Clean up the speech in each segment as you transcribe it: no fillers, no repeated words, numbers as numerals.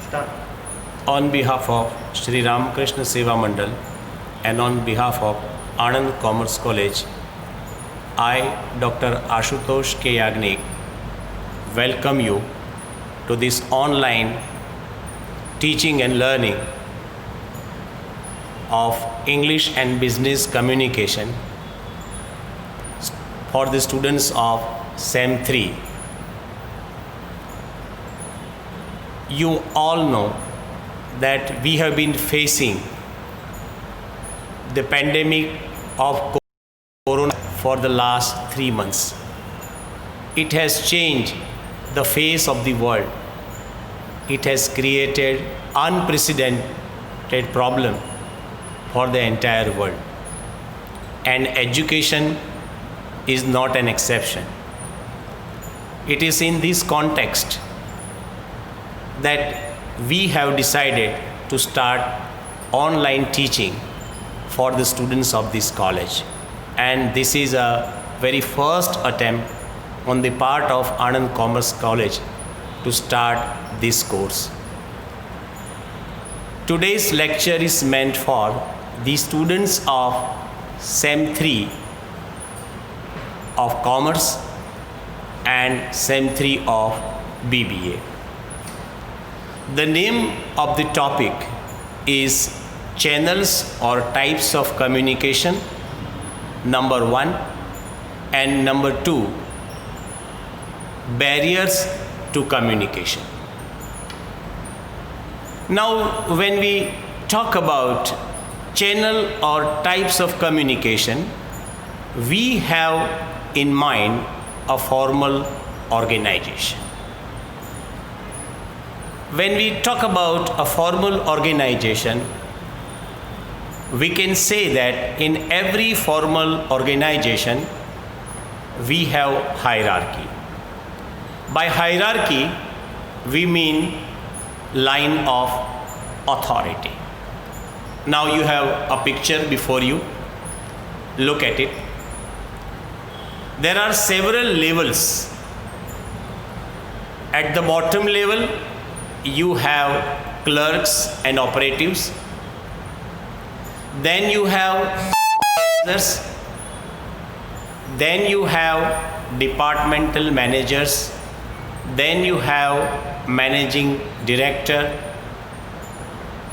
Start. On behalf of Shri Ramakrishna Seva Mandal and on behalf of Anand Commerce College, I, Dr. Ashutosh K. Yagnik, welcome you to this online teaching and learning of English and Business Communication for the students of SEM 3. You all know that we have been facing the pandemic of corona for the last 3 months. It has changed the face of the world. It has created unprecedented problem for the entire world. And education is not an exception. It is in this context that we have decided to start online teaching for the students of this college. And this is a very first attempt on the part of Anand Commerce College to start this course. Today's lecture is meant for the students of SEM 3 of Commerce and SEM 3 of BBA. The name of the topic is Channels or Types of Communication, number 1, and number 2, Barriers to Communication. Now, when we talk about channel or types of communication, we have in mind a formal organization. When we talk about a formal organization, we can say that in every formal organization, we have hierarchy. By hierarchy, we mean line of authority. Now you have a picture before you. Look at it. There are several levels. At the bottom level, you have clerks and operatives. Then you have others. Then you have departmental managers. Then you have managing director.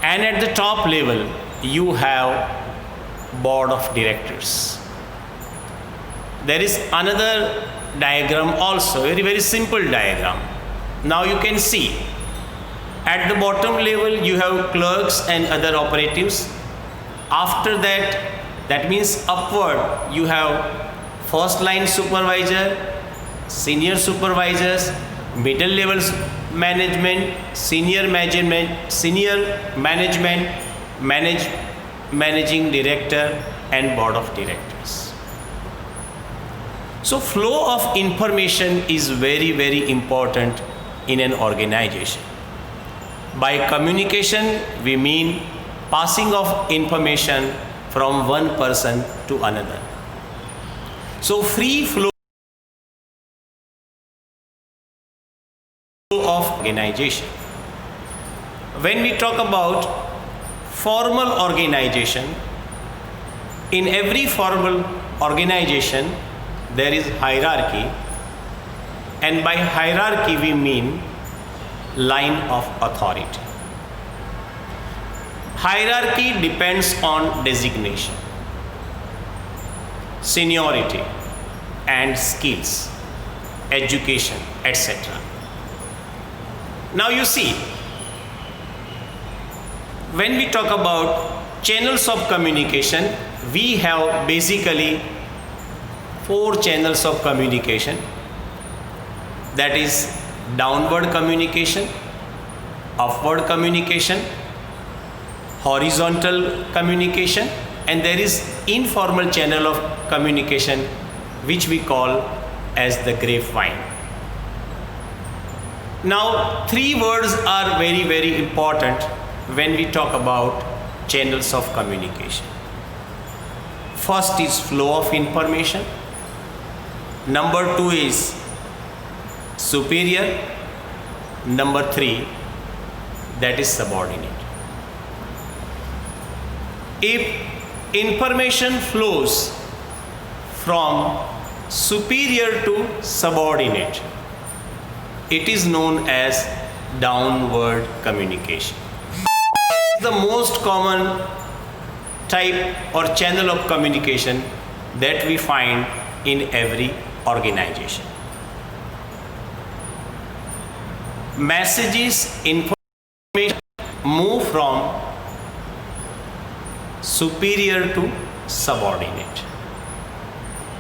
And at the top level, you have board of directors. There is another diagram also, very simple diagram. Now you can see at the bottom level you have clerks and other operatives. After that, that means upward, you have first line supervisor, senior supervisors, middle levels management, senior management, managing director, and board of directors. So flow of information is very important in an organization. By communication, we mean passing of information from one person to another. So free flow of organization. When we talk about formal organization, in every formal organization there is hierarchy, and by hierarchy we mean line of authority. Hierarchy depends on designation, seniority, and skills, education, etc. Now you see, when we talk about channels of communication, we have basically 4 channels of communication. That is downward communication, upward communication, horizontal communication, and there is informal channel of communication which we call as the grapevine. Now 3 words are very important when we talk about channels of communication. First is flow of information. Number 2 is superior. Number 3, that is subordinate. If information flows from superior to subordinate, it is known as downward communication. The most common type or channel of communication that we find in every organization. Messages, information move from superior to subordinate.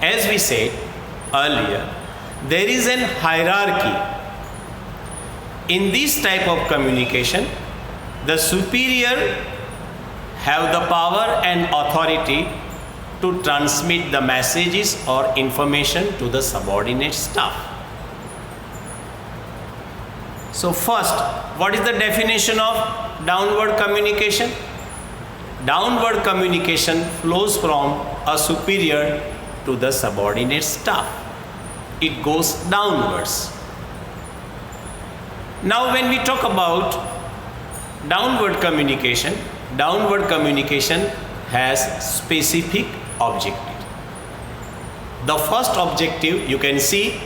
As we said earlier, there is an hierarchy. In this type of communication, the superior have the power and authority to transmit the messages or information to the subordinate staff. So first, what is the definition of downward communication? Downward communication flows from a superior to the subordinate staff. It goes downwards. Now when we talk about downward communication has specific objective. The first objective you can see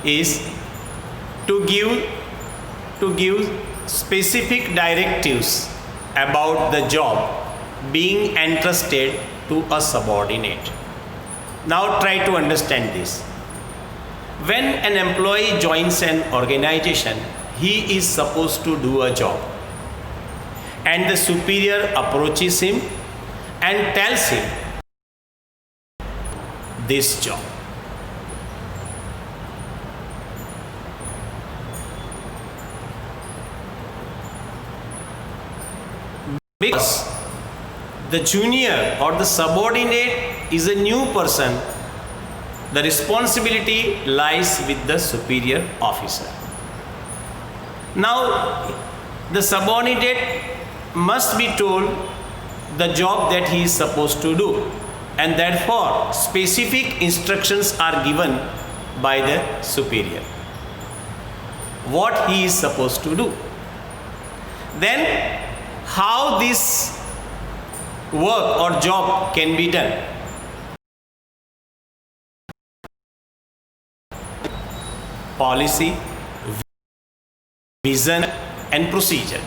is to give specific directives about the job being entrusted to a subordinate. Now try to understand this. When an employee joins an organization, he is supposed to do a job, and the superior approaches him and tells him this job. Because the junior or the subordinate is a new person, the responsibility lies with the superior officer. Now, the subordinate must be told the job that he is supposed to do, and therefore specific instructions are given by the superior what he is supposed to do. Then how this work or job can be done? Policy, vision and procedure.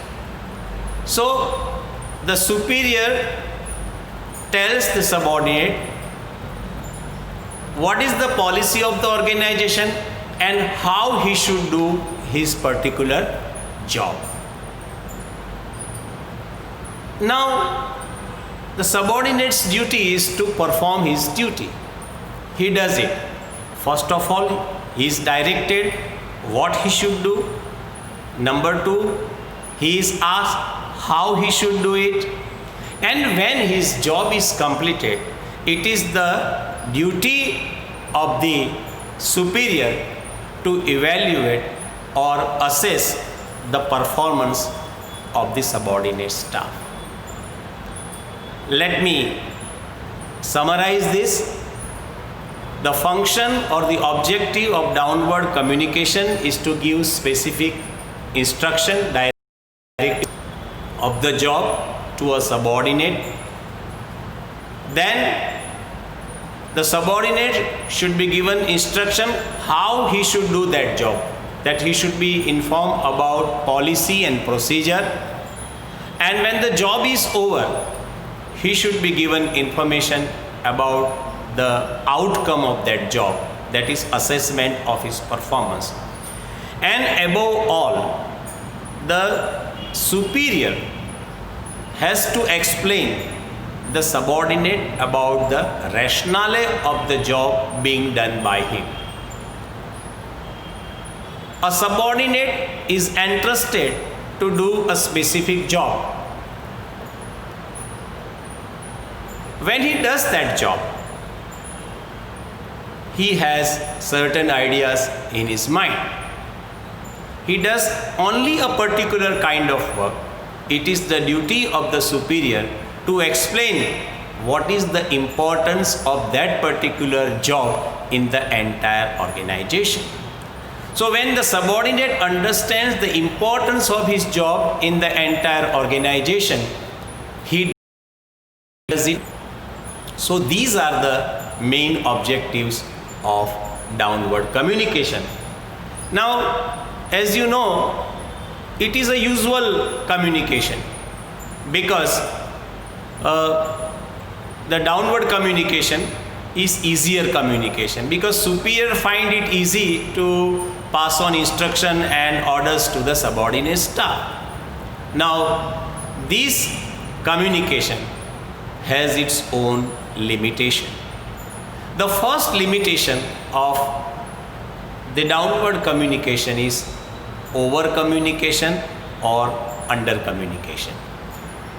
So the superior tells the subordinate what is the policy of the organization and how he should do his particular job. Now the subordinate's duty is to perform his duty. He does it. First of all, he is directed what he should do. Number two, he is asked how he should do it. And when his job is completed, it is the duty of the superior to evaluate or assess the performance of the subordinate staff. Let me summarize this. The function or the objective of downward communication is to give specific instruction, directive of the job to a subordinate. Then the subordinate should be given instruction how he should do that job, that he should be informed about policy and procedure, and when the job is over, he should be given information about the outcome of that job, that is assessment of his performance. And above all, the superior has to explain the subordinate about the rationale of the job being done by him. A subordinate is entrusted to do a specific job. When he does that job, he has certain ideas in his mind. He does only a particular kind of work. It is the duty of the superior to explain what is the importance of that particular job in the entire organization. So when the subordinate understands the importance of his job in the entire organization, he does it. So these are the main objectives of downward communication. Now, as you know, it is a usual communication because the downward communication is easier communication because superior find it easy to pass on instruction and orders to the subordinate staff. Now, this communication has its own limitation. The first limitation of the downward communication is over communication or under communication.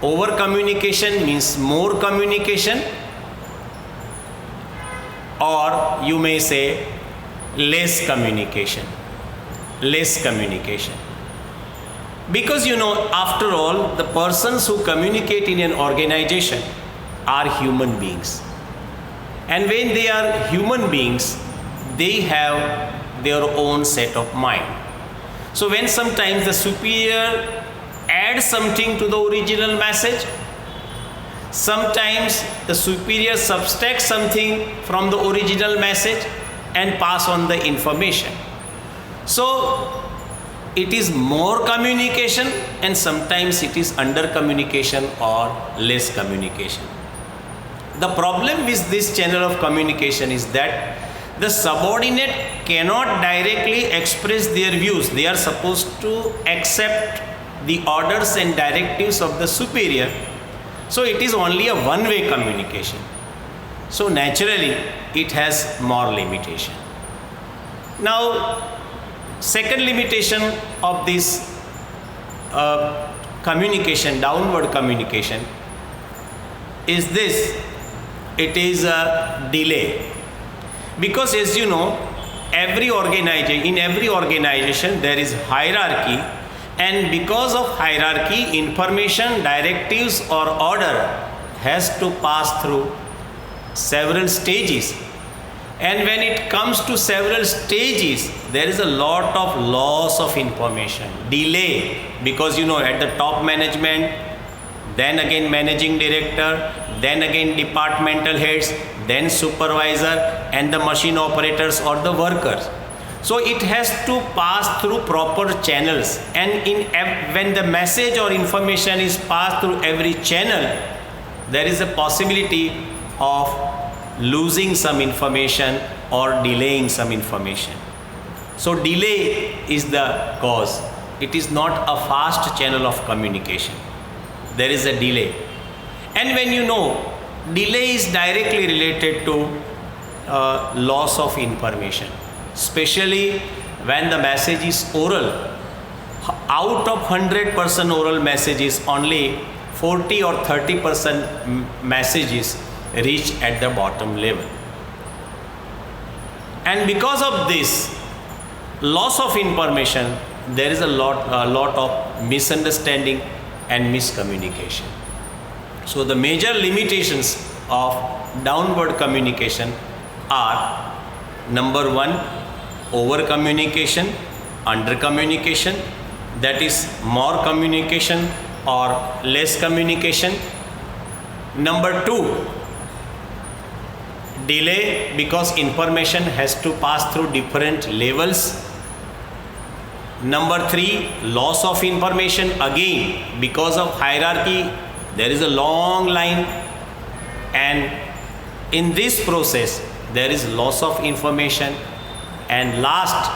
Over communication means more communication, or you may say less communication. Less communication. Because you know, after all, the persons who communicate in an organization are human beings. And when they are human beings, they have their own set of mind. So when sometimes the superior adds something to the original message, sometimes the superior subtracts something from the original message and pass on the information. So it is more communication and sometimes it is under communication or less communication. The problem with this channel of communication is that the subordinate cannot directly express their views. They are supposed to accept the orders and directives of the superior. So it is only a one-way communication. So naturally it has more limitation. Now, second limitation of this communication, downward communication, is this: it is a delay. Because as you know, in every organization there is hierarchy, and because of hierarchy, information, directives or order has to pass through several stages. And when it comes to several stages, there is a lot of loss of information, delay, because you know, at the top management, then again managing director, then again departmental heads, then supervisor and the machine operators or the workers. So it has to pass through proper channels, and when the message or information is passed through every channel, there is a possibility of losing some information or delaying some information. So delay is the cause. It is not a fast channel of communication. There is a delay. And when you know, delay is directly related to loss of information, especially when the message is oral. Out of 100% oral messages, only 40 or 30% messages reach at the bottom level. And because of this loss of information, there is a lot of misunderstanding and miscommunication. So the major limitations of downward communication are: number one, over communication, under communication, that is more communication or less communication. Number two, delay, because information has to pass through different levels. Number three, loss of information, again because of hierarchy there is a long line, and in this process there is loss of information. And last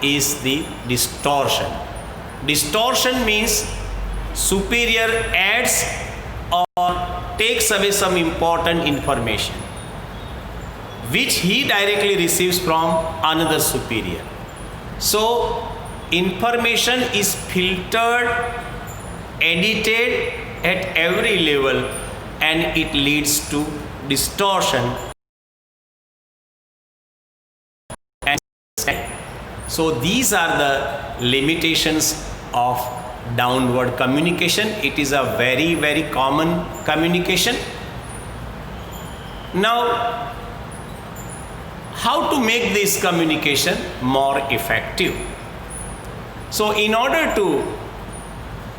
is the distortion. Distortion means superior adds or takes away some important information which he directly receives from another superior. So information is filtered, edited at every level, and it leads to distortion. So these are the limitations of downward communication. It is a very, very common communication. Now, how to make this communication more effective. So in order to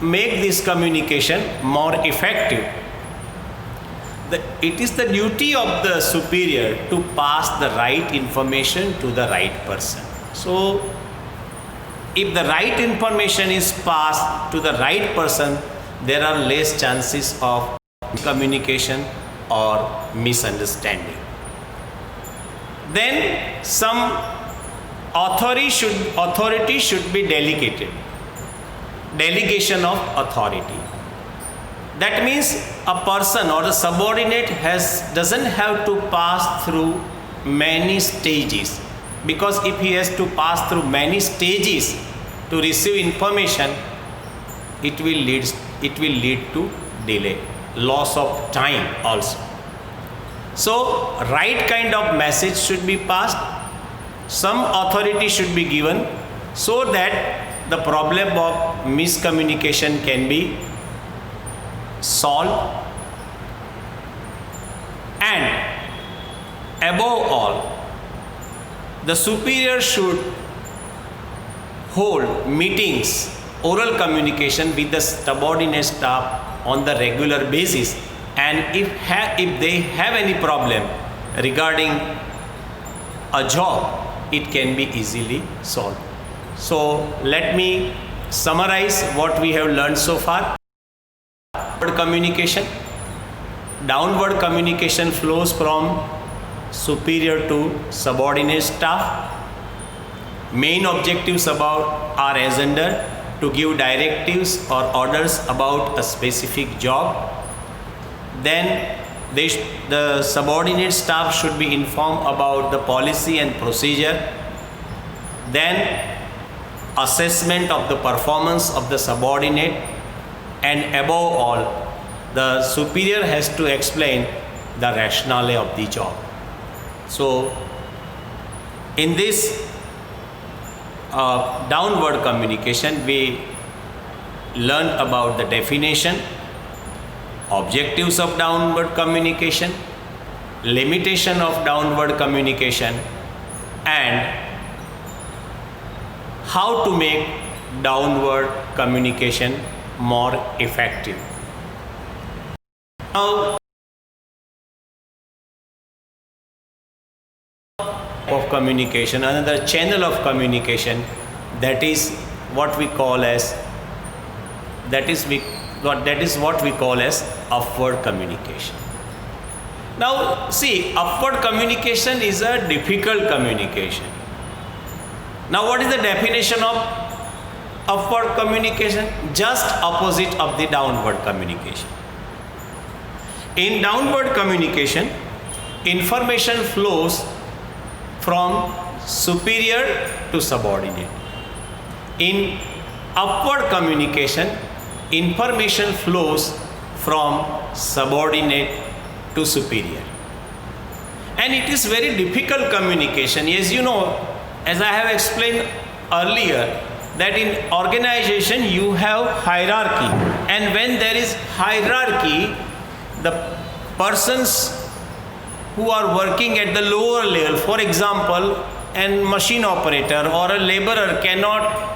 make this communication more effective, it is the duty of the superior to pass the right information to the right person. So if the right information is passed to the right person, there are less chances of communication or misunderstanding. Then some authority should be delegated. Delegation of authority. That means a person or the subordinate doesn't have to pass through many stages, because if he has to pass through many stages to receive information, it will lead to delay, loss of time also. So right kind of message should be passed, some authority should be given, so that the problem of miscommunication can be solved. And above all, the superior should hold meetings, oral communication with the subordinate staff on the regular basis, and if they have any problem regarding a job, it can be easily solved. So let me summarize what we have learned so far. Downward communication. Downward communication flows from superior to subordinate staff. Main objectives are as under: to give directives or orders about a specific job. Then the subordinate staff should be informed about the policy and procedure. Then assessment of the performance of the subordinate, and above all, the superior has to explain the rationale of the job. So in this downward communication, we learned about the definition, objectives of downward communication, limitation of downward communication, and how to make downward communication more effective. Now, of communication, another channel of communication, that is what we call as upward communication. Now see, upward communication is a difficult communication. Now what is the definition of upward communication? Just opposite of the downward communication. In downward communication, information flows from superior to subordinate. In upward communication, information flows from subordinate to superior. And it is very difficult communication. As you know, as I have explained earlier, that in organization you have hierarchy, and when there is hierarchy, the persons who are working at the lower level, for example, a machine operator or a laborer cannot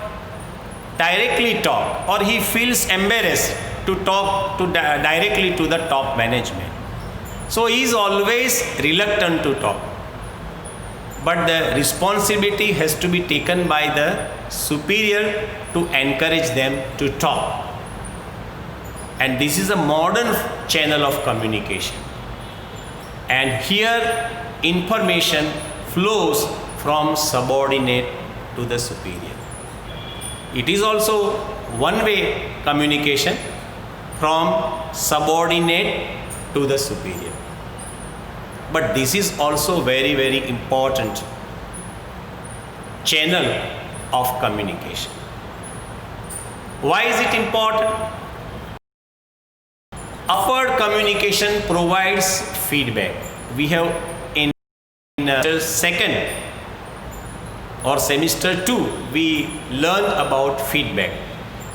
directly talk, or he feels embarrassed to talk directly to the top management. So he is always reluctant to talk. But the responsibility has to be taken by the superior to encourage them to talk. And this is a modern channel of communication. And here information flows from subordinate to the superior. It is also one-way communication from subordinate to the superior. But this is also very, very important channel of communication. Why is it important? Upward communication provides feedback. We have in second or semester 2, we learn about feedback.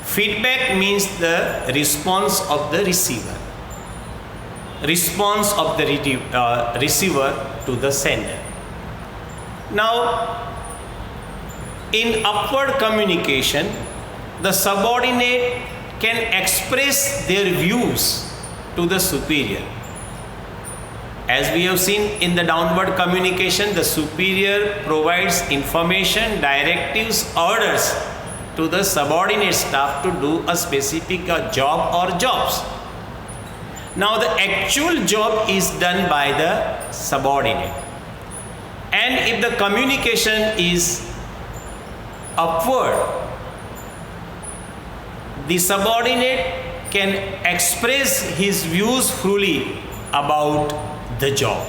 Feedback means the response of the receiver. Response of the receiver to the sender. Now, in upward communication, the subordinate can express their views to the superior. As we have seen in the downward communication, the superior provides information, directives, orders to the subordinate staff to do a specific job or jobs. Now the actual job is done by the subordinate. And if the communication is upward, the subordinate can express his views freely about the job.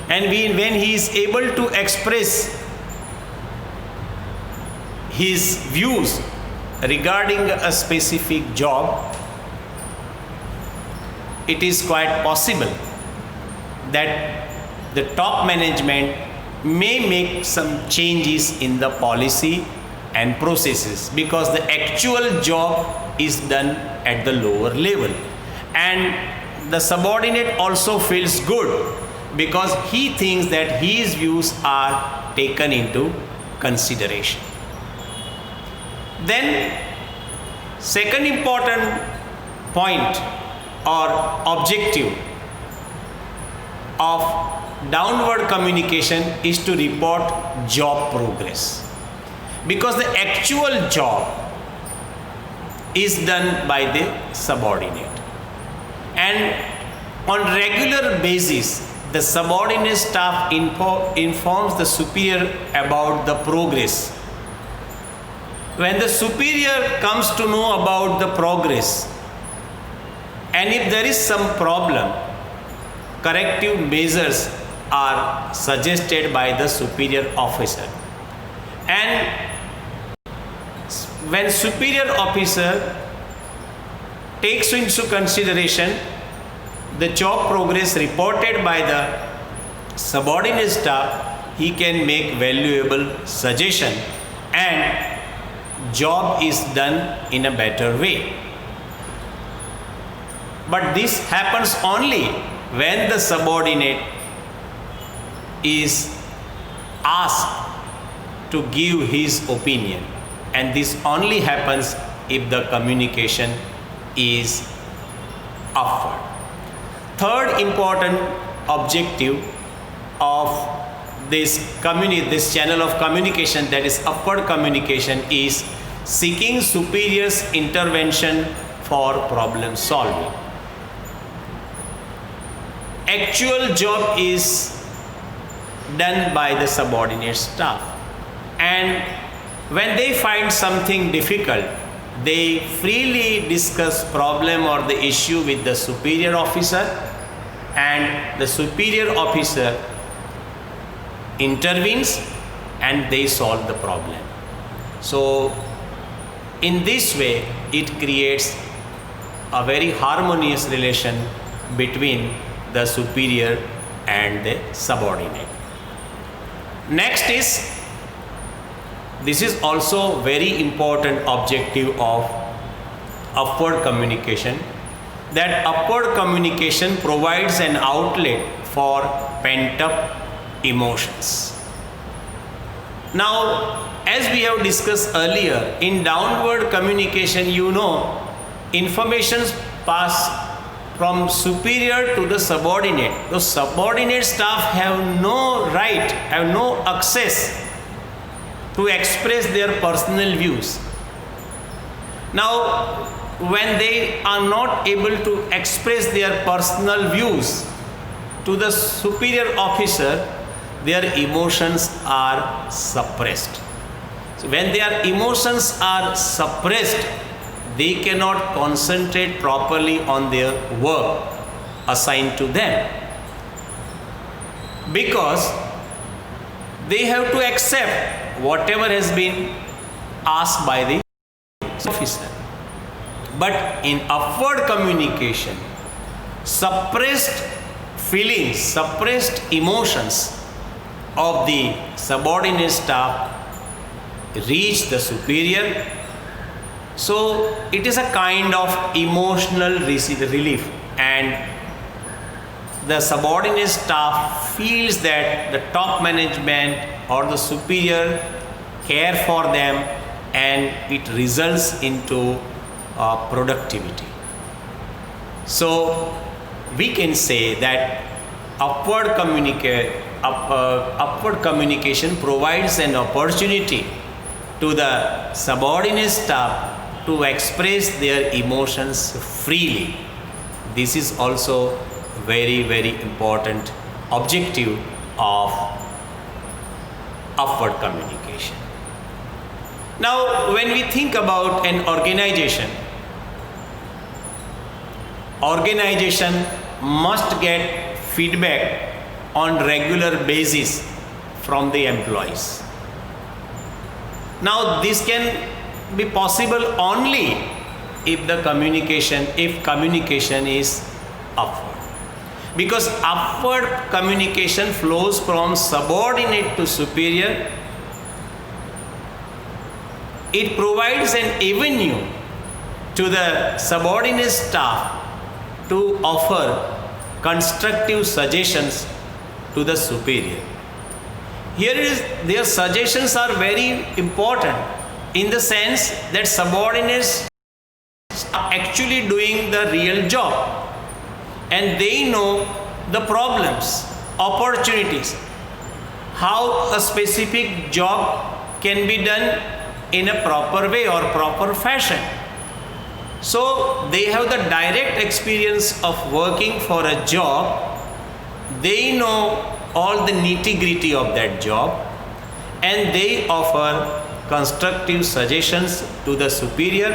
And when he is able to express his views regarding a specific job, it is quite possible that the top management may make some changes in the policy and processes, because the actual job is done at the lower level, and the subordinate also feels good because he thinks that his views are taken into consideration. Then second important point or objective of downward communication is to report job progress, because the actual job is done by the subordinate, and on regular basis the subordinate staff informs the superior about the progress. When the superior comes to know about the progress, and if there is some problem, corrective measures are suggested by the superior officer. And when superior officer takes into consideration the job progress reported by the subordinate staff, he can make valuable suggestion and job is done in a better way. But this happens only when the subordinate is asked to give his opinion, and this only happens if the communication is upward. Third important objective of this channel of communication, that is upward communication, is seeking superior's intervention for problem solving. Actual job is done by the subordinate staff, and when they find something difficult, they freely discuss problem or the issue with the superior officer, and the superior officer intervenes and they solve the problem. So in this way it creates a very harmonious relation between the superior and the subordinate. Next is, this is also very important objective of upward communication, that upward communication provides an outlet for pent-up emotions. Now, as we have discussed earlier, in downward communication, information pass from superior to the subordinate. The subordinate staff have no right, have no access to express their personal views. Now, when they are not able to express their personal views to the superior officer, their emotions are suppressed. So when their emotions are suppressed, they cannot concentrate properly on their work assigned to them, because they have to accept whatever has been asked by the officer. But in upward communication, suppressed feelings, suppressed emotions of the subordinate staff reach the superior. So it is a kind of emotional relief, and the subordinate staff feels that the top management or the superior care for them, and it results into productivity. So we can say that upward communication provides an opportunity to the subordinate staff to express their emotions freely. This is also very, very important objective of upward communication. Now, when we think about an organization must get feedback on regular basis from the employees. Now, this can be possible only if communication is upward. Because upward communication flows from subordinate to superior. It provides an avenue to the subordinate staff to offer constructive suggestions to the superior. Their suggestions are very important in the sense that subordinates are actually doing the real job, and they know the problems, opportunities, how a specific job can be done in a proper way or proper fashion. So they have the direct experience of working for a job. They know all the nitty-gritty of that job, and they offer constructive suggestions to the superior,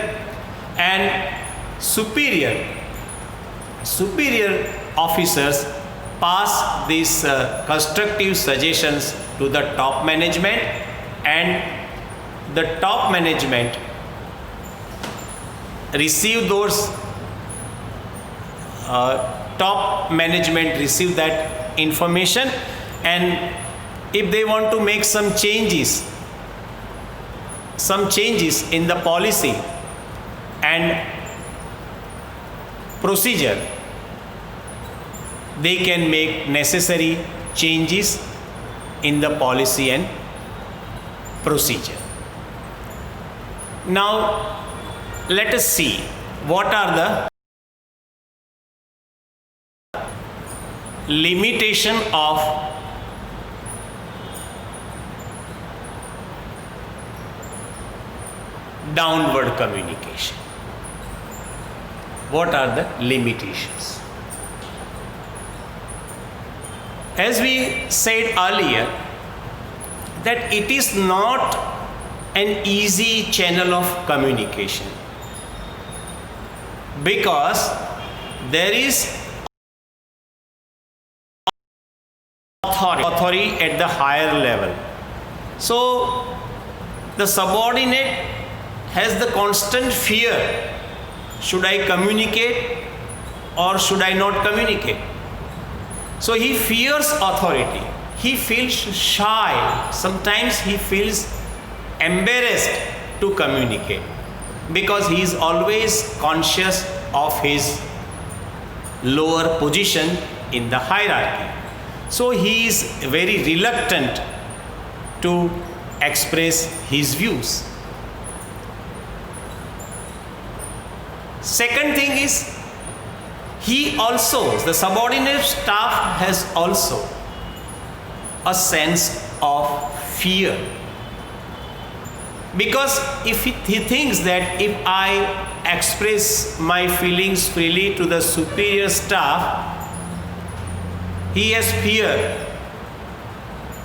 and superior officers pass these constructive suggestions to the top management, and the top management receive that information, and if they want to make some changes in the policy and procedure, they can make necessary changes in the policy and procedure. Now, let us see what are the limitation of downward communication. What are the limitations? As we said earlier, that it is not an easy channel of communication, because there is authority at the higher level. So the subordinate has the constant fear, should I communicate or should I not communicate? So he fears authority, he feels shy, sometimes he feels embarrassed to communicate, because he is always conscious of his lower position in the hierarchy. So he is very reluctant to express his views. Second thing is, the subordinate staff has also a sense of fear, because if he thinks that if I express my feelings freely to the superior staff, he has fear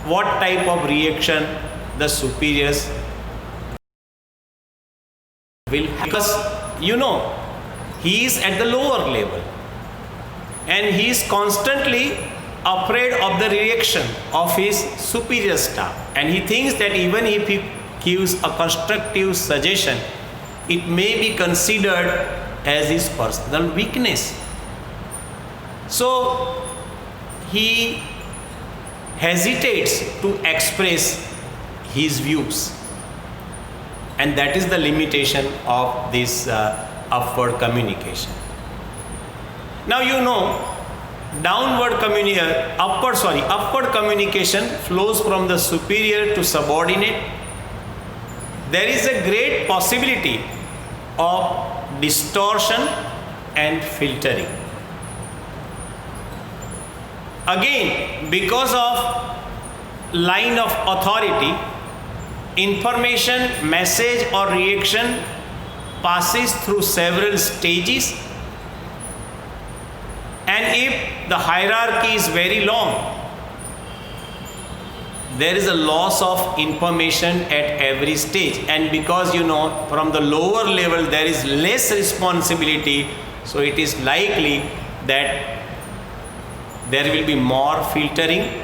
what type of reaction the superiors will have, because he is at the lower level and he is constantly afraid of the reaction of his superior staff, and he thinks that even if he gives a constructive suggestion, it may be considered as his personal weakness. So he hesitates to express his views, and that is the limitation of this upward communication. Now upward communication flows from the superior to subordinate. There is a great possibility of distortion and filtering. Again, because of line of authority, information, message or reaction passes through several stages, and if the hierarchy is very long, there is a loss of information at every stage. And because from the lower level there is less responsibility, so it is likely that there will be more filtering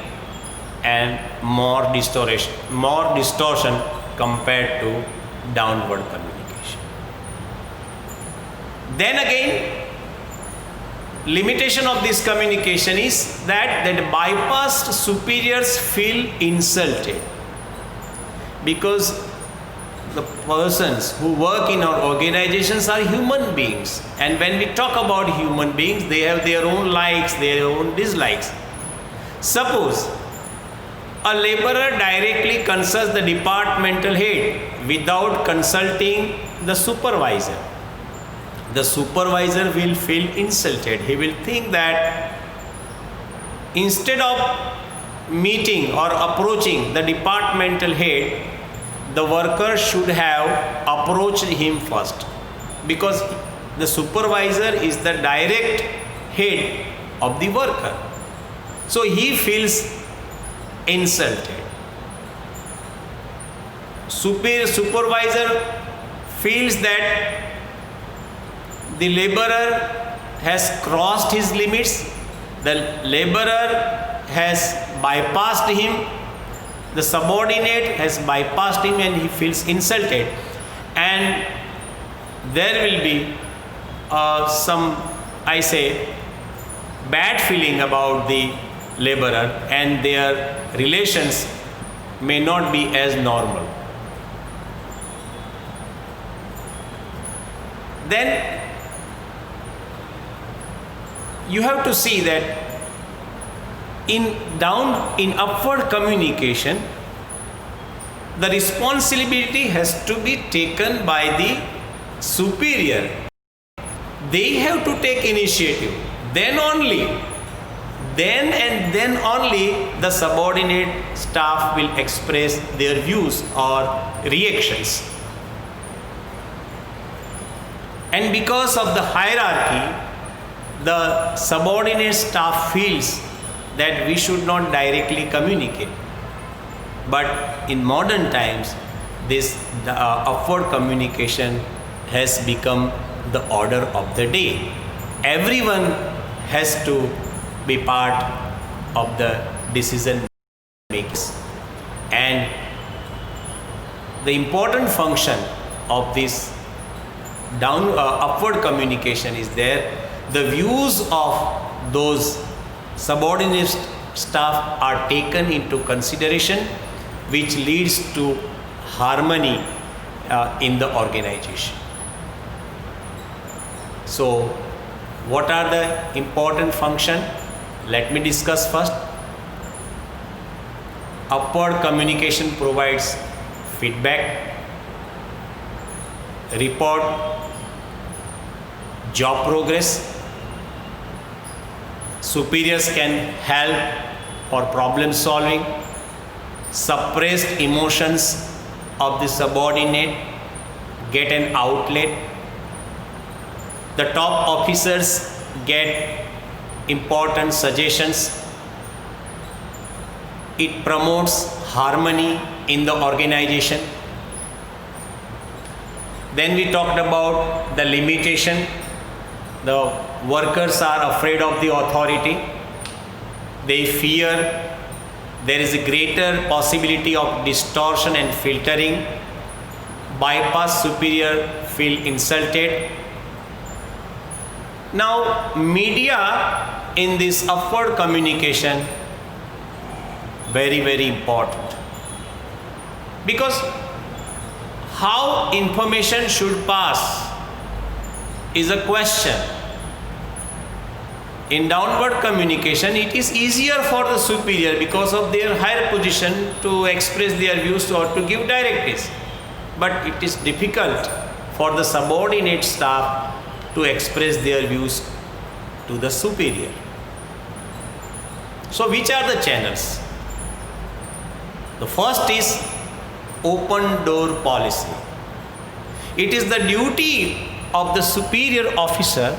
and more distortion compared to downward communication. Then again, limitation of this communication is that bypassed superiors feel insulted, because the persons who work in our organizations are human beings, and when we talk about human beings, they have their own likes, their own dislikes. Suppose a laborer directly consults the departmental head without consulting the supervisor. The supervisor will feel insulted. He will think that instead of meeting or approaching the departmental head, the worker should have approached him first, because the supervisor is the direct head of the worker. So he feels insulted. Supervisor feels that the laborer has crossed his limits, the laborer has bypassed him, the subordinate has bypassed him, and he feels insulted. And there will be some bad feeling about the laborer, and their relations may not be as normal. Then you have to see that in upward communication, the responsibility has to be taken by the superior. They have to take initiative. Then only the subordinate staff will express their views or reactions. And because of the hierarchy, the subordinate staff feels that we should not directly communicate. But in modern times, this upward communication has become the order of the day. Everyone has to be part of the decision makers, and the important function of this upward communication is there. The views of those subordinate staff are taken into consideration, which leads to harmony in the organization. So, what are the important functions? Let me discuss first. Upward communication provides feedback, report job progress. Superiors can help for problem solving. Suppressed emotions of the subordinate get an outlet. The top officers get important suggestions. It promotes harmony in the organization. Then we talked about the limitation. The workers are afraid of the authority. They fear there is a greater possibility of distortion and filtering. Bypass superior feel insulted. Now, media in this upward communication, very, very important, because how information should pass is a question. In downward communication, it is easier for the superior because of their higher position to express their views or to give directives. But it is difficult for the subordinate staff to express their views to the superior. So which are the channels? The first is open door policy. It is the duty of the superior officer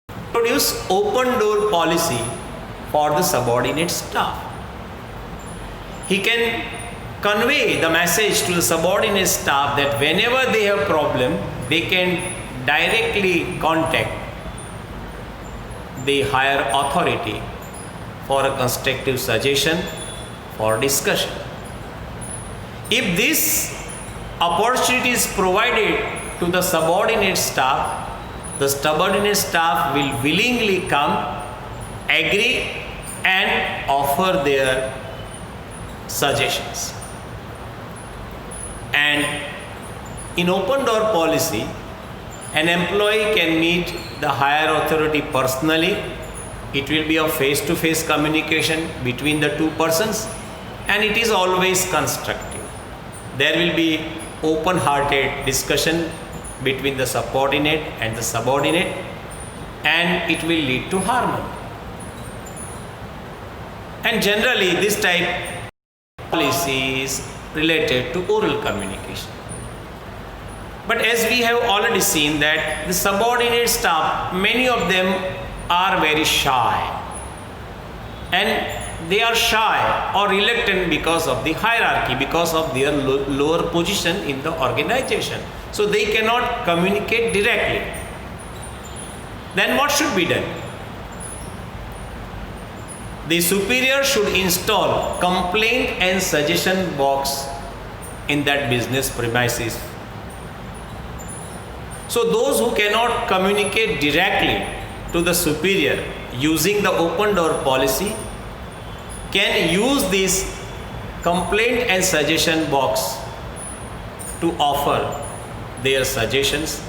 to produce open door policy for the subordinate staff. He can convey the message to the subordinate staff that whenever they have problem, they can directly contact the higher authority for a constructive suggestion, for discussion. If this opportunity is provided to the subordinate staff will willingly come, agree and offer their suggestions. And in open door policy, an employee can meet the higher authority personally. It will be a face-to-face communication between the two persons, and it is always constructive. There will be open-hearted discussion between the subordinate and the subordinate, and it will lead to harmony. And generally this type of policy is related to oral communication. But as we have already seen that the subordinate staff, many of them are very shy, and they are shy or reluctant because of the hierarchy, because of their lower position in the organization. So they cannot communicate directly. Then what should be done? The superior should install complaint and suggestion box in that business premises. So those who cannot communicate directly to the superior using the open door policy can use this complaint and suggestion box to offer their suggestions,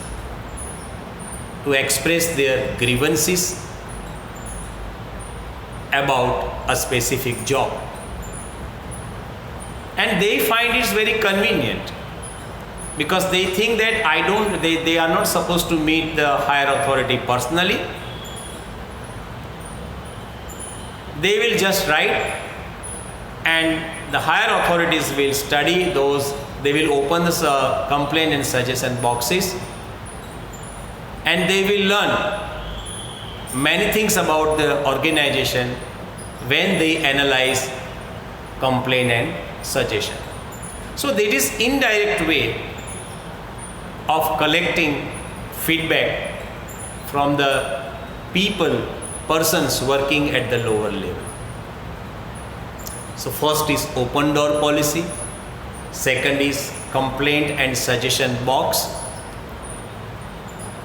to express their grievances about a specific job. And they find it very convenient because they think that they are not supposed to meet the higher authority personally. They will just write, and the higher authorities will study those. They will open the complaint and suggestion boxes, and they will learn many things about the organization when they analyze complaint and suggestion. So that is indirect way of collecting feedback from the persons working at the lower level. So first is open door policy, second is complaint and suggestion box.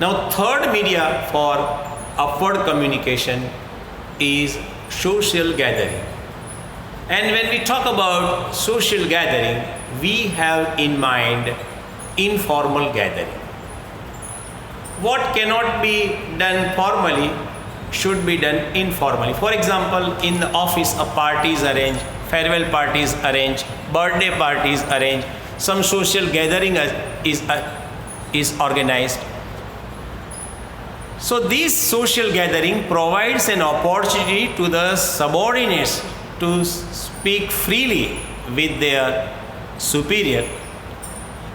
Now third media for upward communication is social gathering. And when we talk about social gathering, we have in mind informal gathering. What cannot be done formally should be done informally. For example, in the office, a party is arranged, farewell parties arranged, birthday parties arranged, some social gathering is organized. So this social gathering provides an opportunity to the subordinates to speak freely with their superior,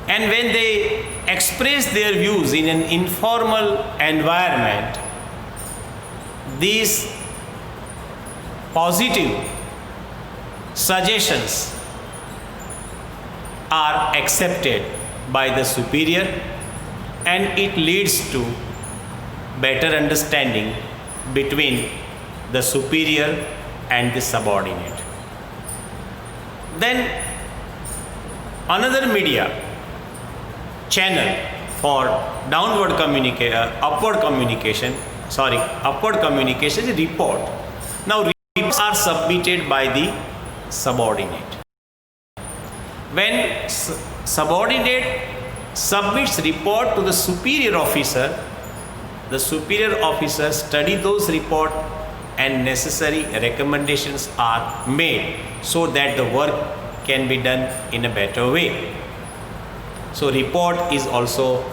and when they express their views in an informal environment, these positive suggestions are accepted by the superior, and it leads to better understanding between the superior and the subordinate. Then another media channel for upward communication is report. Now reports are submitted by the subordinate. When subordinate submits report to the superior officer, the superior officer study those report and necessary recommendations are made so that the work can be done in a better way. So report is also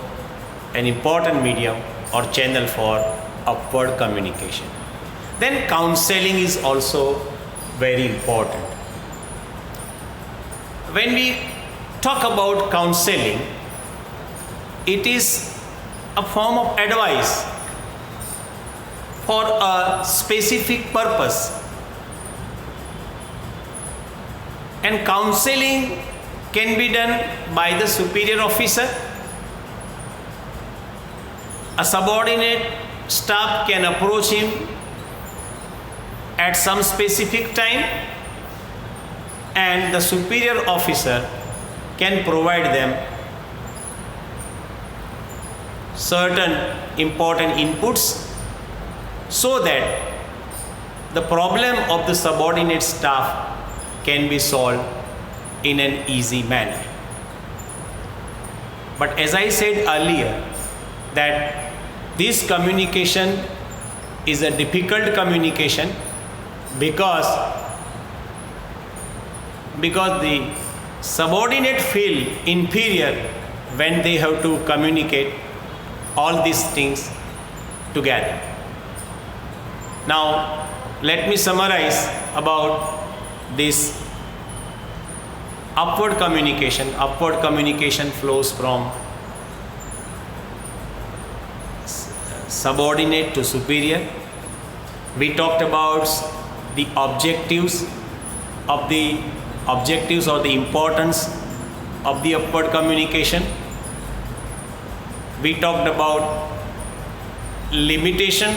an important medium or channel for upward communication. Then counseling is also very important. When we talk about counseling, it is a form of advice for a specific purpose. And counseling can be done by the superior officer. A subordinate staff can approach him at some specific time, and the superior officer can provide them certain important inputs so that the problem of the subordinate staff can be solved in an easy manner. But as I said earlier, that this communication is a difficult communication because the subordinate feel inferior when they have to communicate all these things together. Now, let me summarize about this upward communication. Upward communication flows from subordinate to superior. We talked about the objectives or the importance of the upward communication. We talked about limitation